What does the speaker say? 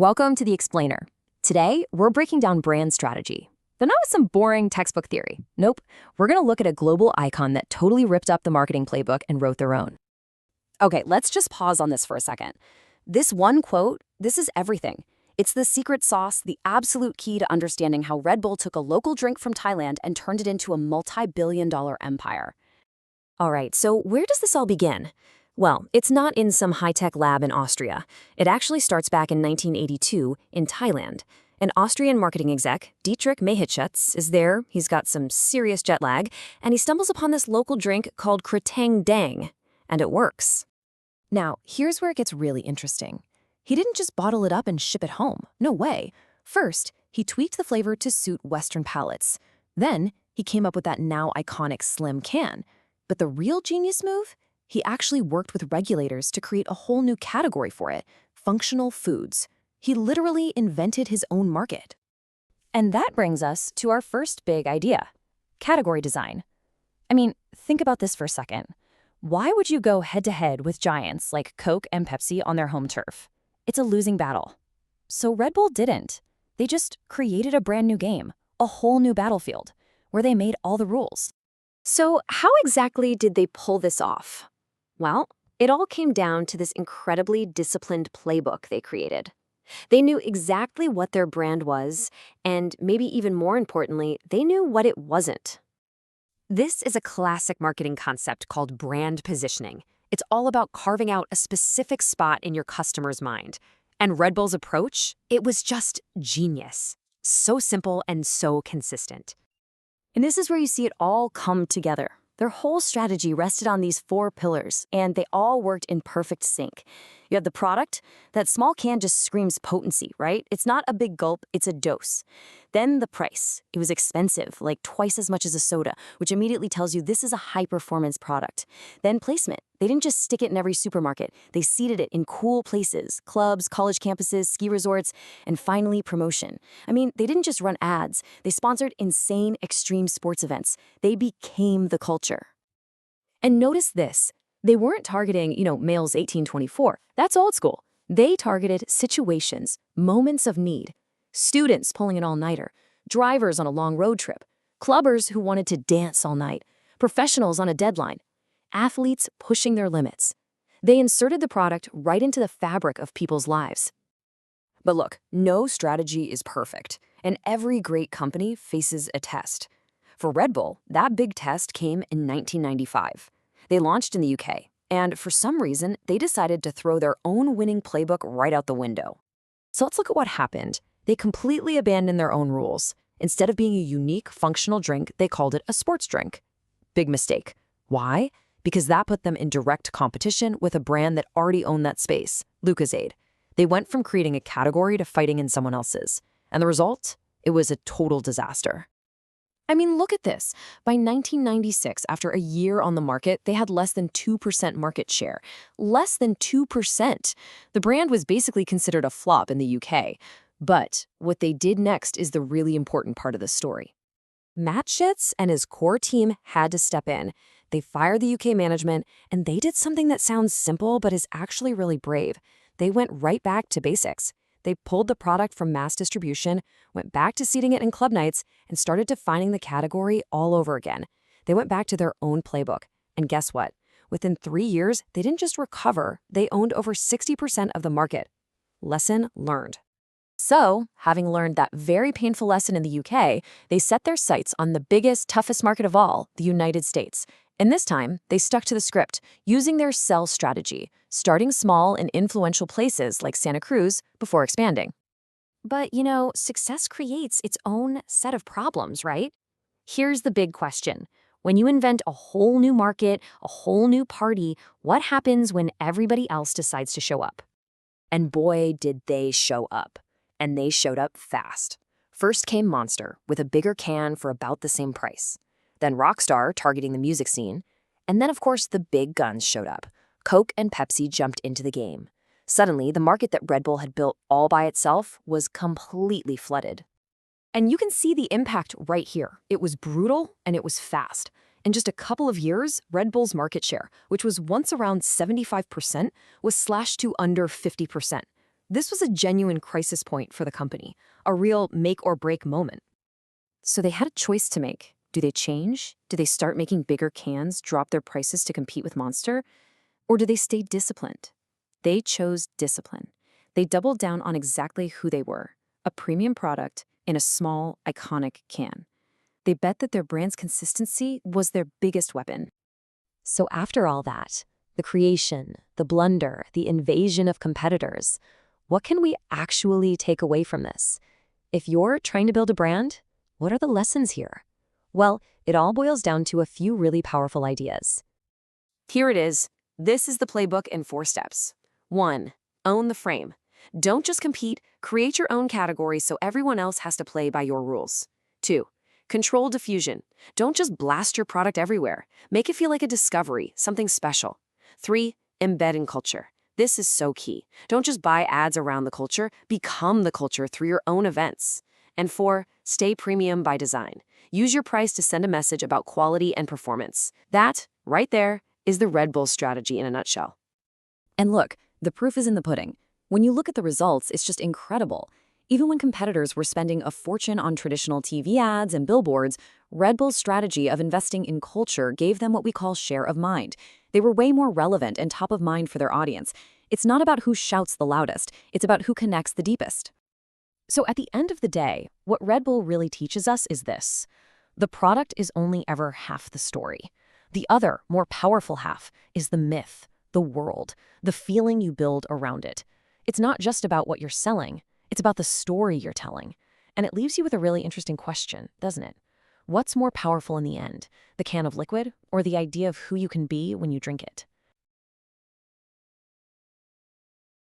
Welcome to The Explainer. Today, we're breaking down brand strategy, but not with some boring textbook theory. Nope, we're going to look at a global icon that totally ripped up the marketing playbook and wrote their own. Okay, let's just pause on this for a second. This one quote, this is everything. It's the secret sauce, the absolute key to understanding how Red Bull took a local drink from Thailand and turned it into a multi-billion-dollar empire. All right, so where does this all begin? Well, it's not in some high-tech lab in Austria. It actually starts back in 1982 in Thailand. An Austrian marketing exec, Dietrich Mateschitz, is there. He's got some serious jet lag, and he stumbles upon this local drink called Kratang Dang, and it works. Now, here's where it gets really interesting. He didn't just bottle it up and ship it home. No way. First, he tweaked the flavor to suit Western palates. Then, he came up with that now iconic slim can. But the real genius move? He actually worked with regulators to create a whole new category for it, functional foods. He literally invented his own market. And that brings us to our first big idea, category design. I mean, think about this for a second. Why would you go head-to-head with giants like Coke and Pepsi on their home turf? It's a losing battle. So Red Bull didn't. They just created a brand new game, a whole new battlefield, where they made all the rules. So how exactly did they pull this off? Well, it all came down to this incredibly disciplined playbook they created. They knew exactly what their brand was, and maybe even more importantly, they knew what it wasn't. This is a classic marketing concept called brand positioning. It's all about carving out a specific spot in your customer's mind. And Red Bull's approach? It was just genius. So simple and so consistent. And this is where you see it all come together. Their whole strategy rested on these 4 pillars, and they all worked in perfect sync. You have the product. That small can just screams potency, right? It's not a big gulp, it's a dose. Then the price. It was expensive, like twice as much as a soda, which immediately tells you this is a high-performance product. Then placement. They didn't just stick it in every supermarket. They seeded it in cool places, clubs, college campuses, ski resorts, and finally promotion. I mean, they didn't just run ads. They sponsored insane extreme sports events. They became the culture. And notice this. They weren't targeting, males 18-24. That's old school. They targeted situations, moments of need. Students pulling an all-nighter, drivers on a long road trip, clubbers who wanted to dance all night, professionals on a deadline, athletes pushing their limits. They inserted the product right into the fabric of people's lives. But look, no strategy is perfect, and every great company faces a test. For Red Bull, that big test came in 1995. They launched in the UK, and for some reason, they decided to throw their own winning playbook right out the window. So let's look at what happened. They completely abandoned their own rules. Instead of being a unique, functional drink, they called it a sports drink. Big mistake. Why? Because that put them in direct competition with a brand that already owned that space, Lucozade. They went from creating a category to fighting in someone else's. And the result? It was a total disaster. I mean, look at this. By 1996, after a year on the market, they had less than 2% market share. Less than 2%. The brand was basically considered a flop in the UK. But what they did next is the really important part of the story. Mateschitz and his core team had to step in. They fired the UK management, and they did something that sounds simple but is actually really brave. They went right back to basics. They pulled the product from mass distribution, went back to seeding it in club nights, and started defining the category all over again. They went back to their own playbook. And guess what? Within 3 years, they didn't just recover, they owned over 60% of the market. Lesson learned. So, having learned that very painful lesson in the UK, they set their sights on the biggest, toughest market of all, the United States. And this time, they stuck to the script, using their sell strategy, starting small in influential places like Santa Cruz before expanding. But, success creates its own set of problems, right? Here's the big question. When you invent a whole new market, a whole new party, what happens when everybody else decides to show up? And boy, did they show up. And they showed up fast. First came Monster, with a bigger can for about the same price. Then Rockstar, targeting the music scene. And then, of course, the big guns showed up. Coke and Pepsi jumped into the game. Suddenly, the market that Red Bull had built all by itself was completely flooded. And you can see the impact right here. It was brutal and it was fast. In just a couple of years, Red Bull's market share, which was once around 75%, was slashed to under 50%. This was a genuine crisis point for the company, a real make or break moment. So they had a choice to make. Do they change? Do they start making bigger cans, drop their prices to compete with Monster? Or do they stay disciplined? They chose discipline. They doubled down on exactly who they were, a premium product in a small, iconic can. They bet that their brand's consistency was their biggest weapon. So after all that, the creation, the blunder, the invasion of competitors, what can we actually take away from this? If you're trying to build a brand, what are the lessons here? Well, it all boils down to a few really powerful ideas. Here it is. This is the playbook in 4 steps. 1. Own the frame. Don't just compete, create your own category so everyone else has to play by your rules. 2. Control diffusion. Don't just blast your product everywhere. Make it feel like a discovery, something special. 3. Embed in culture. This is so key. Don't just buy ads around the culture, become the culture through your own events. And 4. Stay premium by design. Use your price to send a message about quality and performance. That, right there, is the Red Bull strategy in a nutshell. And look, the proof is in the pudding. When you look at the results, it's just incredible. Even when competitors were spending a fortune on traditional TV ads and billboards, Red Bull's strategy of investing in culture gave them what we call share of mind. They were way more relevant and top of mind for their audience. It's not about who shouts the loudest, it's about who connects the deepest. So at the end of the day, what Red Bull really teaches us is this. The product is only ever half the story. The other, more powerful half is the myth, the world, the feeling you build around it. It's not just about what you're selling, it's about the story you're telling. And it leaves you with a really interesting question, doesn't it? What's more powerful in the end, the can of liquid or the idea of who you can be when you drink it?